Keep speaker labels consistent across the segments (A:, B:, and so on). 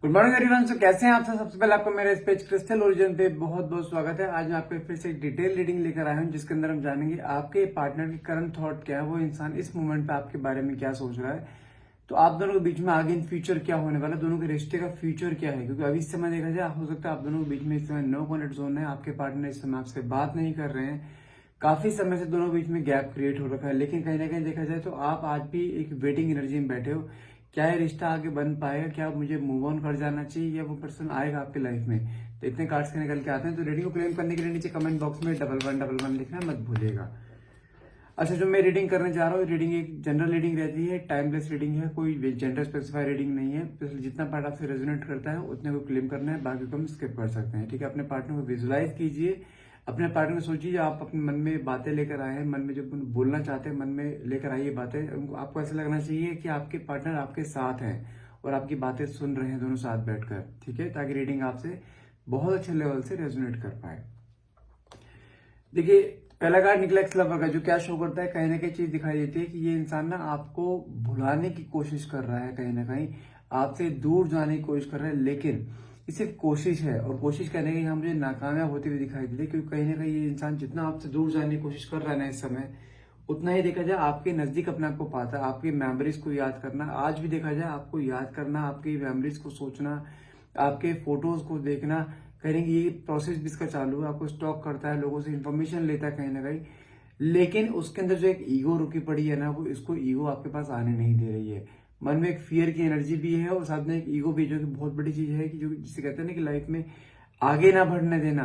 A: Good morning everyone. सो कैसे हैं आप सब? सबसे पहले आपको मेरे इस पेज क्रिस्टल ओरिजिन पे बहुत बहुत स्वागत है। आज मैं आपके फिर से एक डिटेल रीडिंग लेकर आया हूं जिसके अंदर हम जानेंगे आपके पार्टनर की करंट थॉट क्या है, वो इंसान इस मोमेंट पे आपके बारे में क्या सोच रहा है, तो आप दोनों के बीच में आगे इन फ्यूचर क्या होने वाला है, दोनों के रिश्ते का फ्यूचर क्या है। क्योंकि अभी इस समय देखा जाए हो सकता है आप दोनों के बीच में इस समय नो कॉन्टेक्ट जोन है, आपके पार्टनर इस समय आपसे बात नहीं कर रहे हैं, काफी समय से दोनों के बीच में गैप क्रिएट हो रखा है। लेकिन कहीं ना कहीं देखा जाए तो आप आज भी एक वेटिंग एनर्जी में बैठे हो। क्या ये रिश्ता आगे बन पाएगा, क्या मुझे मूव ऑन कर जाना चाहिए, या वो पर्सन आएगा आपकी लाइफ में। तो इतने कार्ड्स के निकल के आते हैं। तो रीडिंग को क्लेम करने के लिए नीचे कमेंट बॉक्स में डबल वन लिखना मत भूलिएगा। अच्छा, जो मैं रीडिंग करने जा रहा हूँ, रीडिंग एक जनरल रीडिंग रहती है, टाइमलेस रीडिंग है, कोई जेंडर स्पेसिफाई रीडिंग नहीं है। तो जितना पार्ट आपसे रेजोनेट करता है उतने को क्लेम करना है, बाकी को हम स्किप कर सकते हैं। ठीक है, अपने पार्टनर को विजुलाइज कीजिए, अपने पार्टनर को सोचिए, आप अपने मन में बातें लेकर आए हैं, मन में जो बोलना चाहते हैं मन में लेकर आइए बातें। आपको ऐसा लगना चाहिए कि आपके पार्टनर आपके साथ हैं और आपकी बातें सुन रहे हैं दोनों साथ बैठकर। ठीक है, ताकि रीडिंग आपसे बहुत अच्छे लेवल से रेजोनेट कर पाए। देखिए, पहला कार्ड निकला एक्स लवर का, जो क्या शो करता है, कहीं ना कहीं चीज दिखाई देती है कि ये इंसान ना आपको भुलाने की कोशिश कर रहा है, कहीं ना कहीं आपसे दूर जाने की कोशिश कर रहा है। लेकिन ये सिर्फ कोशिश है, और कोशिश करने की यहाँ मुझे नाकामयाब होती हुई दिखाई देती है। क्योंकि कहीं ना कहीं ये इंसान जितना आपसे दूर जाने की कोशिश कर रहा है ना इस समय, उतना ही देखा जाए आपके नजदीक अपने आप को पाता है। आपकी मेमोरीज को याद करना, आज भी देखा जाए आपको याद करना, आपकी मेमोरीज को सोचना, आपके फोटोज को देखना, कहीं ये प्रोसेस भी इसका चालू है। आपको स्टॉक करता है, लोगों से इंफॉर्मेशन लेता है कहीं ना कहीं। लेकिन उसके अंदर जो एक ईगो रुकी पड़ी है ना, वो इसको ईगो आपके पास आने नहीं दे रही है। मन में एक फियर की एनर्जी भी है और साथ में एक ईगो भी, जो कि बहुत बड़ी चीज है, कि जो जिसे कहते हैं ना कि लाइफ में आगे ना बढ़ने देना।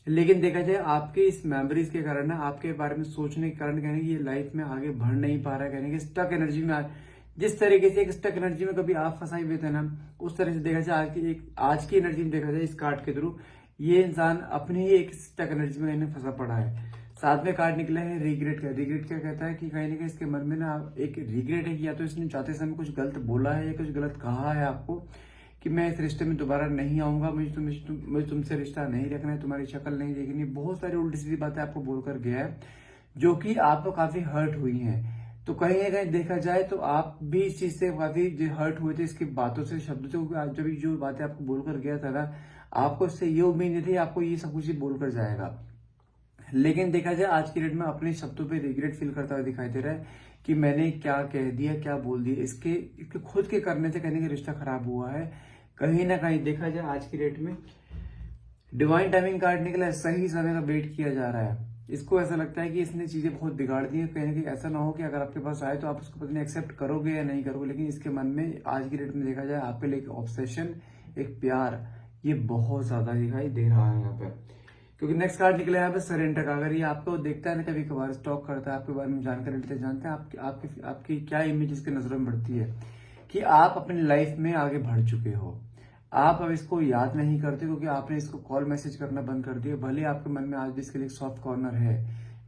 A: लेकिन देखा जाए आपके इस मेमोरीज के कारण ना, आपके बारे में सोचने के कारण कहने की ये लाइफ में आगे बढ़ नहीं पा रहा है, कहने की स्टक एनर्जी में जिस तरीके से एक स्टक एनर्जी में कभी आप फंसाए हुए थे ना, उस तरह से देखा जाए आज की एनर्जी में देखा जाए इस कार्ड के थ्रू ये इंसान अपनी ही एक स्टक एनर्जी में कहीं फंसा पड़ा है। साथ में कार्ड निकला है रिग्रेट का। रिग्रेट क्या कहता है कि कहीं ना कहीं इसके मन में ना एक रिग्रेट है कि या तो इसने जाते समय कुछ गलत बोला है या कुछ गलत कहा है आपको, कि मैं इस रिश्ते में दोबारा नहीं आऊंगा, मुझे तुमसे रिश्ता नहीं रखना है, तुम्हारी शक्ल नहीं देखनी। बहुत सारी उल्टी सीधी बातें आपको बोलकर गया है, जो कि आपको काफी हर्ट हुई हैं। तो कहीं ना कहीं देखा जाए तो आप भी इस चीज से काफी हर्ट हुए थे, इसकी बातों से, शब्दों से। जब जो बातें आपको बोलकर गया था ना, आपको इससे ये उम्मीद नहीं थी आपको ये सब कुछ ही बोलकर जाएगा। लेकिन देखा जाए आज की डेट में अपने शब्दों पे रिग्रेट फील करता हुआ दिखाई दे रहा है कि मैंने क्या कह दिया, क्या बोल दिया। इसके खुद के करने से कहने का रिश्ता खराब हुआ है। कहीं ना कहीं देखा जाए आज की डेट में डिवाइन टाइमिंग कार्ड निकला है, सही समय का वेट किया जा रहा है। इसको ऐसा लगता है कि इसने चीजें बहुत बिगाड़ दी है। कहीं ना कहीं ऐसा ना हो कि अगर आपके पास आए तो आप उसको पता नहीं एक्सेप्ट करोगे या नहीं करोगे, लेकिन इसके मन में आज की डेट में देखा जाए आपके लिए एक ऑब्सेशन, एक प्यार, ये बहुत ज्यादा दिखाई दे रहा है यहाँ पे। क्योंकि नेक्स्ट कार्ड निकला है यहाँ पे सरेंडर का। अगर ये आपको देखता है ना, कभी कभार स्टॉक करता है, आपके बारे में जानकारी लेते जानते हैं आपकी क्या इमेज इसके नजरों में बढ़ती है, कि आप अपनी लाइफ में आगे बढ़ चुके हो। आप अब इसको याद नहीं करते क्योंकि आपने इसको कॉल मैसेज करना बंद कर दिया। भले आपके मन में आज भी इसके लिए सॉफ्ट कॉर्नर है,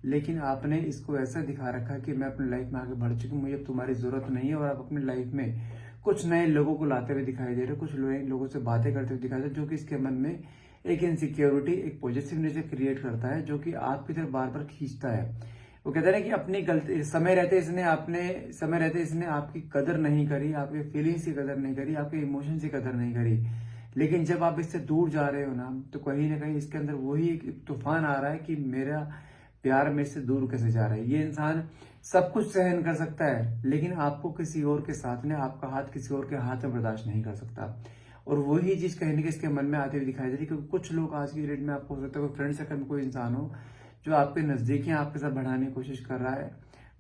A: लेकिन आपने इसको ऐसा दिखा रखा है कि मैं अपनी लाइफ में आगे बढ़ चुकी हूँ, मुझे अब तुम्हारी जरूरत नहीं है। और आप अपनी लाइफ में कुछ नए लोगों को लाते हुए दिखाई दे रहे हो, कुछ लोगों से बातें करते हुए दिखाई दे रहे, जो कि इसके मन में एक इनसिक्योरिटी, एक पॉजिटिव नेचर क्रिएट करता है, जो कि आपकी तरफ बार बार खींचता है। वो कहता है ना कि अपनी गलती समय रहते इसने आपकी कदर नहीं करी, आपके फीलिंग्स की कदर नहीं करी, आपके इमोशंस की कदर नहीं करी। लेकिन जब आप इससे दूर जा रहे हो ना, तो कहीं ना कहीं इसके अंदर वही एक तूफान आ रहा है कि मेरा प्यार मेरे से दूर कैसे जा रहा है। ये इंसान सब कुछ सहन कर सकता है, लेकिन आपको किसी और के साथ में, आपका हाथ किसी और के हाथ में बर्दाश्त नहीं कर सकता। और वही चीज कहीं ना कहीं इसके मन में आते हुए दिखाई दे रही है। क्योंकि कुछ लोग आज की डेट में, आपको हो सकता है कोई फ्रेंड सर्कल में कोई इंसान हो जो आपके नजदीक है, आपके साथ बढ़ाने की कोशिश कर रहा है,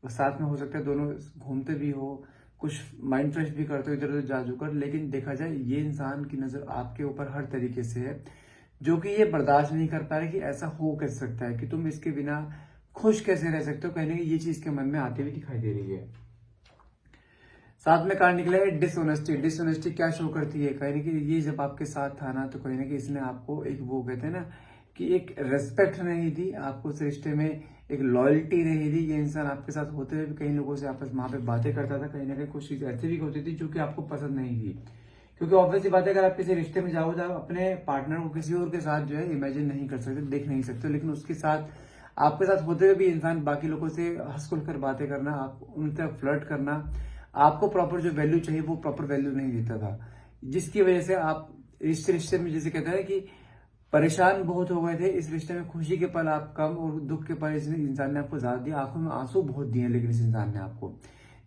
A: और साथ में हो सकता है दोनों घूमते भी हो, कुछ माइंड फ्रेश भी करते हो इधर उधर जा चुकर। लेकिन देखा जाए ये इंसान की नजर आपके ऊपर हर तरीके से है, जो कि ये बर्दाश्त नहीं कर पा रहे कि ऐसा हो कैसे सकता है, कि तुम इसके बिना खुश कैसे रह सकते हो। कहने की ये चीज के मन में आती हुई दिखाई दे रही है। साथ में कार्ड निकला है डिसऑनेस्टी। डिसऑनेस्टी क्या शो करती है, कहीं ना कहीं ये जब आपके साथ था ना, तो कहीं ना कहीं इसने आपको एक, वो कहते हैं ना कि एक रेस्पेक्ट नहीं दी आपको, उस रिश्ते में एक लॉयल्टी नहीं दी। ये इंसान आपके साथ होते हुए भी कई लोगों से आपस वहां पे बातें करता था, कहीं ना कहीं कुछ चीज ऐसी भी होती थी जो कि आपको पसंद नहीं थी। क्योंकि ऑब्वियसली बात है, अगर आप किसी रिश्ते में जाओ तो आप अपने पार्टनर को किसी और के साथ जो है इमेजिन नहीं कर सकते, देख नहीं सकते। लेकिन उसके साथ, आपके साथ होते हुए भी इंसान बाकी लोगों से हंस खुल कर बातें करना, आप उनसे फ्लर्ट करना, आपको प्रॉपर जो वैल्यू चाहिए वो प्रॉपर वैल्यू नहीं देता था। जिसकी वजह से आप इस रिश्ते में, जैसे कहते हैं कि परेशान बहुत हो गए थे इस रिश्ते में, खुशी के पल आप कम और दुख के पल इस इंसान ने आपको ज्यादा दिया, आंखों में आंसू बहुत दिए लेकिन इस इंसान ने आपको,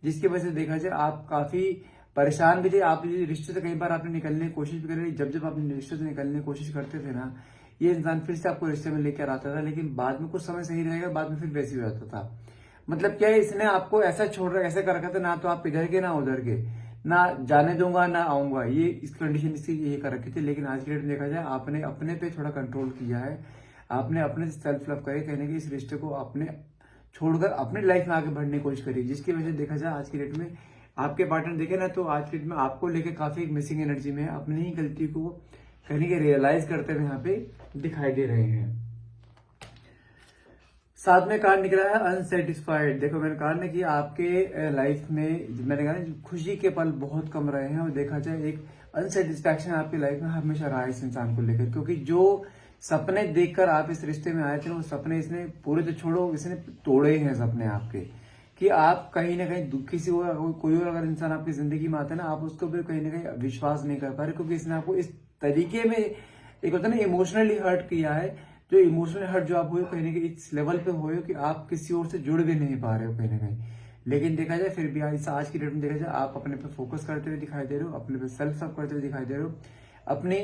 A: जिसकी वजह से देखा जाए आप काफी परेशान भी थे। आप ये रिश्ते से कई बार आपने निकलने की कोशिश भी करी, जब जब आप रिश्ते से निकलने की कोशिश करते थे ना, ये इंसान फिर से आपको रिश्ते में लेकर आता था, लेकिन बाद में कुछ समय सही रहेगा, बाद में फिर वैसे ही हो जाता था। मतलब क्या है, इसने आपको ऐसा छोड़ रहा, ऐसे कर रखा था, ना तो आप इधर के ना उधर के, ना जाने दूंगा ना आऊंगा, ये इस कंडीशन इसकी ये कर रखी थी। लेकिन आज की डेट में देखा जाए आपने अपने पे थोड़ा कंट्रोल किया है, आपने अपने से सेल्फ लव करे, कहने की इस रिश्ते को आपने छोड़कर अपनी लाइफ में आगे बढ़ने की कोशिश करी, जिसकी वजह से देखा जाए आज की डेट में आपके पार्टनर देखे ना, तो आज की डेट में आपको लेकर काफी मिसिंग एनर्जी में है, अपनी ही गलती को कहने के रियलाइज करते हुए यहाँ पे दिखाई दे रहे हैं। साथ में कार्ड निकला है अनसेटिस्फाइड। देखो मैंने कहा ना कि आपके लाइफ में, मैंने कहा ना, खुशी के पल बहुत कम रहे हैं, और देखा जाए एक अनसेटिस्फैक्शन आपकी लाइफ में हमेशा रहा है इस इंसान को लेकर, क्योंकि जो सपने देखकर आप इस रिश्ते में आए थे वो सपने इसने पूरे तो छोड़ो, इसने तोड़े हैं सपने आपके, कि आप कहीं ना कहीं दुखी से हो, कोई और अगर इंसान आपकी जिंदगी में आता है ना, आप उसको भी कहीं ना कहीं विश्वास नहीं कर पा रहे, क्योंकि इसने आपको इस तरीके में, एक होता है ना, इमोशनली हर्ट किया है, जो इमोशनल हर्ट जो आप हुए कहीं ना कहीं इस लेवल पे हुए हो कि आप किसी और से जुड़ भी नहीं पा रहे हो कहीं ना कहीं। लेकिन देखा जाए फिर भी आज की डेट में देखा जाए आप अपने पे फोकस करते हुए दिखाई दे रहे हो, अपने पे सेल्फ लव करते हुए दिखाई दे रहे हो, अपनी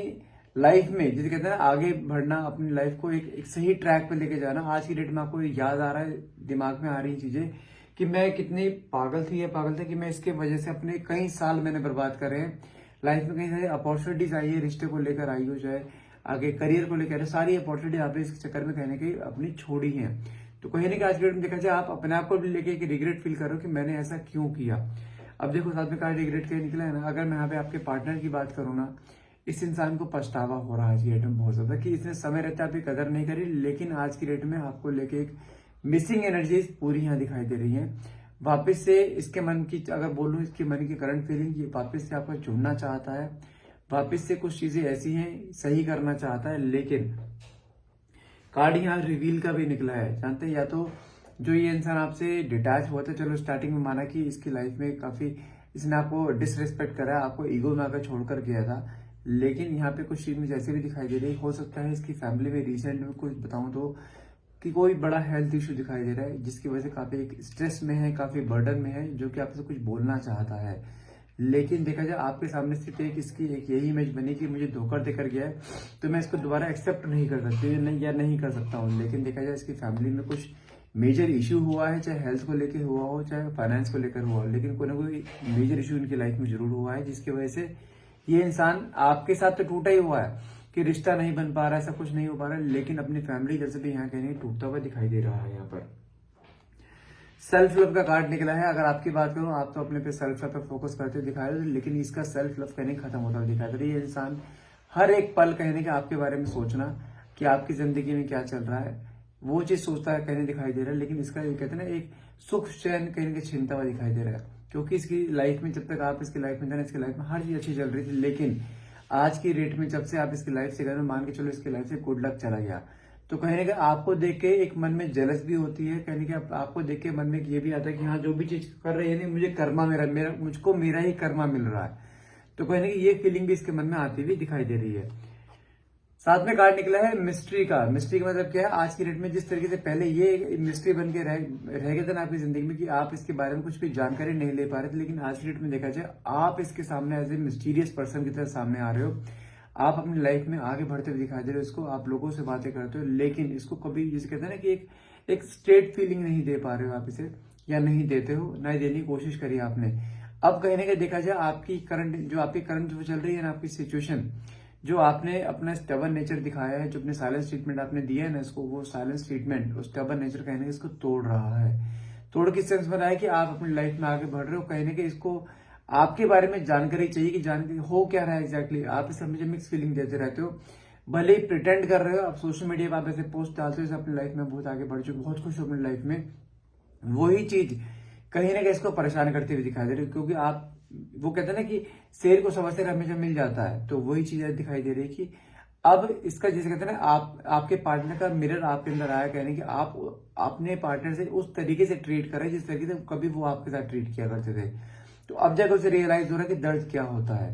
A: लाइफ में जिसे कहते हैं ना आगे बढ़ना, अपनी लाइफ को एक सही ट्रैक पे लेके जाना। आज की डेट में आपको याद आ रहा है, दिमाग में आ रही चीजें कि मैं कितनी पागल थी या पागल था, कि मैं इसके वजह से अपने कई साल मैंने बर्बाद करे हैं, लाइफ में कई सारी अपॉर्चुनिटीज आई है, रिश्ते को लेकर आई हो, चाहे आगे करियर को लेकर, सारी अपॉर्चुनिटी आपने इस चक्कर में कहने की अपनी छोड़ी है। तो कहीं ना कहीं आज के डेट में देखा जाए आप अपने आप को भी लेके एक रिग्रेट फील करो कि मैंने ऐसा क्यों किया। अब देखो साथ में कहा रिग्रेट क्या निकला है ना, अगर मैं यहाँ पे आपके पार्टनर की बात करूँ ना, इस इंसान को पछतावा हो रहा है आज की डेट में बहुत ज्यादा, कि इसने समय रहते आपकी कदर नहीं करी, लेकिन आज की डेट में आपको लेके एक मिसिंग एनर्जीज पूरी यहाँ दिखाई दे रही है। वापस से इसके मन की, अगर बोलूँ इसके मन की करंट फीलिंग, वापस से आपको जुड़ना चाहता है, वापस से कुछ चीजें ऐसी हैं सही करना चाहता है, लेकिन कार्ड यहाँ रिवील का भी निकला है। जानते हैं, या तो जो ये इंसान आपसे डिटैच हुआ था, चलो स्टार्टिंग में माना कि इसकी लाइफ में काफी इसने आपको डिसरिस्पेक्ट करा, आपको ईगो में आकर छोड़कर गया था, लेकिन यहाँ पे कुछ चीज मुझे ऐसे भी दिखाई दे रही है, हो सकता है इसकी फैमिली में रिसेंट में कुछ बताऊं तो कि कोई बड़ा हेल्थ इशू दिखाई दे रहा है, जिसकी वजह से काफी एक स्ट्रेस में है, काफी बर्डन में है, जो कि आपसे कुछ बोलना चाहता है। लेकिन देखा जाए आपके सामने स्थित एक इसकी एक यही इमेज बनी कि मुझे धोखा देकर गया है, तो मैं इसको दोबारा एक्सेप्ट नहीं कर सकती या नहीं कर सकता हूँ। लेकिन देखा जाए इसकी फैमिली में कुछ मेजर इशू हुआ है, चाहे हेल्थ को लेकर हुआ हो, चाहे फाइनेंस को लेकर हुआ हो, लेकिन कोई ना कोई मेजर इशू इनकी लाइफ में जरूर हुआ है, जिसकी वजह से ये इंसान आपके साथ तो टूटा ही हुआ है कि रिश्ता नहीं बन पा रहा है, सब कुछ नहीं हो पा रहा है, लेकिन अपनी फैमिली जैसे भी यहाँ कहने टूटता हुआ दिखाई दे रहा है। यहाँ पर सेल्फ लव का कार्ड निकला है। अगर आपकी बात करूं, आप तो अपने पे सेल्फ लव पे फोकस करते हुए दिखाई दे, लेकिन इसका सेल्फ लव कहने खत्म होता हुआ दिखाई दे रही है। ये इंसान हर एक पल कहने के आपके बारे में सोचना कि आपकी जिंदगी में क्या चल रहा है, वो चीज सोचता है कहने दिखाई दे रहा है, लेकिन इसका ये कहते हैं ना एक सुख चैन कहने के छीनता हुआ दिखाई दे रहा है, क्योंकि इसकी लाइफ में जब तक आप इसकी लाइफ में थे ना, इसकी लाइफ में हर चीज अच्छी चल रही थी, लेकिन आज की डेट में जब से आप इसकी लाइफ से गए, मान के चलो इसकी लाइफ से गुड लक चला गया, तो कहने का आपको देख के एक मन में जेलस भी होती है, कहने के आपको देख के मन में ये भी आता है कि हाँ जो भी चीज कर रही है नहीं, मुझे कर्मा मुझको मेरा ही कर्मा मिल रहा है, तो कहने की ये फीलिंग भी इसके मन में आती हुई दिखाई दे रही है। साथ में कार्ड निकला है मिस्ट्री का। मिस्ट्री का मतलब क्या है, आज की डेट में जिस तरीके से पहले ये मिस्ट्री बन के रह गया था ना आपकी जिंदगी में, कि आप इसके बारे में कुछ भी जानकारी नहीं ले पा रहे थे, लेकिन आज की डेट में देखा जाए आप इसके सामने एज ए मिस्टीरियस पर्सन की तरह सामने आ रहे हो, आप अपनी लाइफ में आगे बढ़ते हुए दिखाई दे रहे हो, इसको आप लोगों से बातें करते हो, लेकिन इसको कभी जिसे कहते हैं ना कि एक स्ट्रेट फीलिंग नहीं दे पा रहे हो आप इसे, या नहीं देते हो, ना देने की कोशिश करी आपने। अब कहने का देखा जाए आपकी करंट जो चल रही है ना, आपकी सिचुएशन, जो आपने अपना स्टबर्न नेचर दिखाया है, जो अपने साइलेंस ट्रीटमेंट आपने दिया है ना इसको, वो साइलेंस ट्रीटमेंट उस स्टबर्न नेचर कहने इसको तोड़ रहा है। तोड़ किस सेंस में रहा है कि आप अपनी लाइफ में आगे बढ़ रहे हो, कहने के इसको आपके बारे में जानकारी चाहिए कि जानकारी हो क्या रहा है एग्जैक्टली। आप इस हमेशा मिक्स फीलिंग देते रहते हो, भले ही प्रिटेंड कर रहे हो, आप सोशल मीडिया पर आप ऐसे पोस्ट डालते हो अपनी लाइफ में बहुत आगे बढ़ चुके, बहुत खुश हो अपनी लाइफ में, वही चीज कहीं ना कहीं इसको परेशान करते हुए दिखाई दे रही है, क्योंकि आप वो कहते हैं ना कि शेर को सवा शेर हमेशा मिल जाता है, तो वही चीज दिखाई दे रही है कि अब इसका जैसे कहते हैं ना आपके पार्टनर का मिरर आपके अंदर आया, कहने कि आप अपने पार्टनर से उस तरीके से ट्रीट कर रहे हैं जिस तरीके से कभी वो आपके साथ ट्रीट किया करते थे। तो अब जाकर उसे रियलाइज हो रहा है कि दर्द क्या होता है,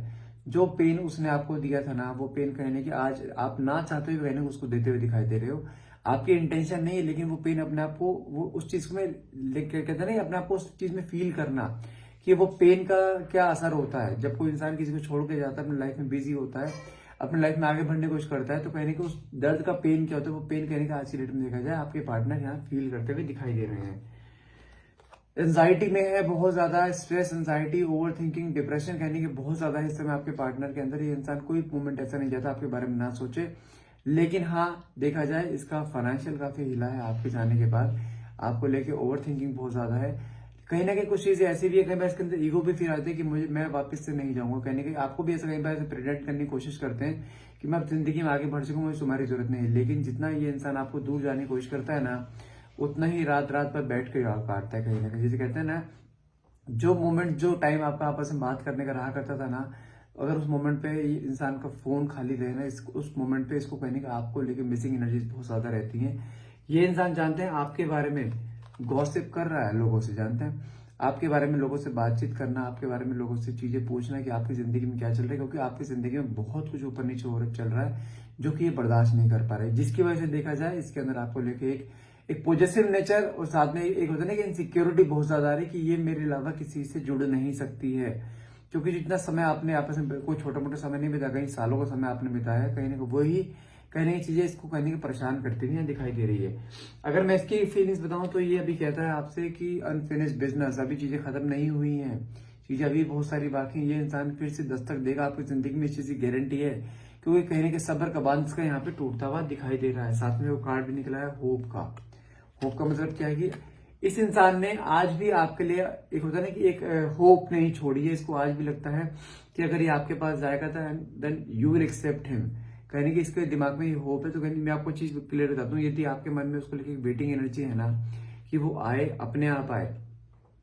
A: जो पेन उसने आपको दिया था ना, वो पेन कहने की आज आप ना चाहते हुए कहने को उसको देते हुए दिखाई दे रहे हो। आपकी इंटेंशन नहीं है, लेकिन वो पेन अपने आप को वो उस चीज में कहते हैं ना, अपने आप को उस चीज में फील करना कि वो पेन का क्या असर होता है। जब कोई इंसान किसी को छोड़ के जाता है, अपनी लाइफ में बिजी होता है, अपनी लाइफ में आगे बढ़ने की कोशिश करता है, तो कहने के उस दर्द का पेन क्या होता है, वो पेन कहने का आज की डेट में देखा जाए आपके पार्टनर यहाँ फील करते हुए दिखाई दे रहे हैं। एंजाइटी में है बहुत ज्यादा, stress, anxiety, over thinking, depression कहने के बहुत ज्यादा है इस समय आपके पार्टनर के अंदर। ये इंसान कोई मोमेंट ऐसा नहीं जाता आपके बारे में ना सोचे। लेकिन हाँ, देखा जाए इसका फाइनेंशियल काफी हिला है आपके जाने के बाद। आपको लेके ओवर थिंकिंग बहुत ज्यादा है। कहीं ना कहीं कुछ चीजें ऐसी भी है, कई बार इसके अंदर ईगो भी फिर आती है कि मुझे मैं वापस से नहीं जाऊंगा। कहने के आपको भी ऐसा कई बार प्रेजेंट करने की कोशिश करते हैं कि मैं अब जिंदगी में आगे बढ़ सकूं, मुझे तुम्हारी जरूरत नहीं है। लेकिन जितना ये इंसान आपको दूर जाने की कोशिश करता है ना, उतना ही रात रात पर बैठ के याद काटता है कहीं ना कहीं। जैसे कहते हैं ना, जो मोमेंट, जो टाइम आपका आपस में बात करने का रहा करता था ना, अगर उस मोमेंट पे ये इंसान का फोन खाली रहे ना, उस मोमेंट पे इसको कहने का आपको लेके मिसिंग एनर्जीज बहुत ज्यादा रहती हैं। ये इंसान जानते हैं आपके बारे में गॉसिप कर रहा है लोगों से, जानते हैं आपके बारे में लोगों से बातचीत करना, आपके बारे में लोगों से चीजें पूछना कि आपकी जिंदगी में क्या चल रहा है, क्योंकि आपकी जिंदगी में बहुत कुछ ऊपर नीचे हो चल रहा है जो कि ये बर्दाश्त नहीं कर पा रहे, जिसकी वजह से देखा जाए इसके अंदर आपको लेके एक पॉजिटिव नेचर और साथ में एक होता है ना कि इनसिक्योरिटी बहुत ज्यादा आ रही है कि ये मेरे अलावा किसी से जुड़ नहीं सकती है। क्योंकि जितना समय आपने आपस में कोई छोटा मोटा समय नहीं बिताया, कहीं सालों का समय आपने बिताया, कहीं ना वही कहने की चीजें इसको कहने की परेशान करती हुई दिखाई दे रही है। अगर मैं इसकी फीलिंग्स बताऊं तो ये अभी कहता है आपसे कि अनफिनिश्ड बिजनेस, अभी चीजें खत्म नहीं हुई हैं, चीजें अभी बहुत सारी बाकी हैं। ये इंसान फिर से दस्तक देगा आपकी जिंदगी में, इस चीज की गारंटी है। क्योंकि कहने के सब्र का बांध इसका यहाँ पे टूटता हुआ दिखाई दे रहा है। साथ में वो कार्ड भी निकला है होप का। होप का मतलब क्या है कि इस इंसान ने आज भी आपके लिए एक होता है ना कि एक होप नहीं छोड़ी है। इसको आज भी लगता है कि अगर ये आपके पास जाएगा then you will accept him. कहने की इसके दिमाग में ये होप है। तो कहने मैं आपको चीज क्लियर बताता हूँ, यदि आपके मन में उसको लेकर वेटिंग एनर्जी है ना कि वो आए, अपने आप आए,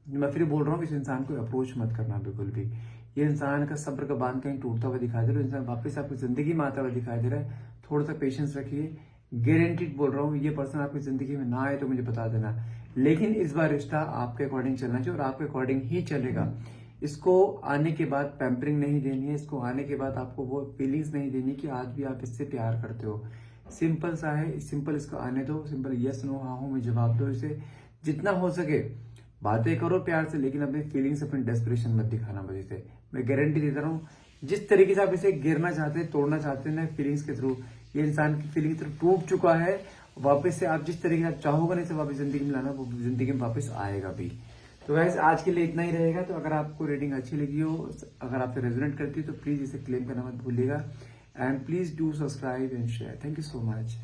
A: मैं फिर बोल रहा हूँ इस इंसान को अप्रोच मत करना बिल्कुल भी। ये इंसान का सब्र का बांध कहीं टूटता हुआ दिखाई दे रहा है, इंसान वापस आपकी जिंदगी में आता हुआ दिखाई दे रहा है। थोड़ा सा पेशेंस रखिए, गारंटीड बोल रहा हूँ। ये पर्सन आपकी जिंदगी में ना आए तो मुझे बता देना, लेकिन इस बार रिश्ता आपके अकॉर्डिंग चलना चाहिए और आपके अकॉर्डिंग ही चलेगा। इसको आने के बाद पैम्परिंग नहीं देनी है, इसको आने के बाद आपको वो फीलिंग्स नहीं देनी कि आज भी आप इससे प्यार करते हो। सिंपल सा है, सिंपल इसको आने दो, सिंपल यस नो हाँ हूं में जवाब दो इसे। जितना हो सके बातें करो प्यार से, लेकिन अपनी फीलिंग्स, अपनी डेस्परेशन मत दिखाना मुझे से। मैं गारंटी देता रहा हूँ, जिस तरीके से आप इसे गिरना चाहते हैं, तोड़ना चाहते हैं ना फीलिंग्स के थ्रू, ये इंसान की फीलिंग थ्रू टूट चुका है। वापस से आप जिस तरीके से आप चाहोगे ना इसे वापस जिंदगी में लाना, वो जिंदगी में वापस आएगा भी। तो वैसे आज के लिए इतना ही रहेगा। तो अगर आपको रेटिंग अच्छी लगी हो, अगर आपसे रेजोनेट करती है, तो प्लीज इसे क्लेम करना मत भूलिएगा। And please do subscribe and share. Thank you so much.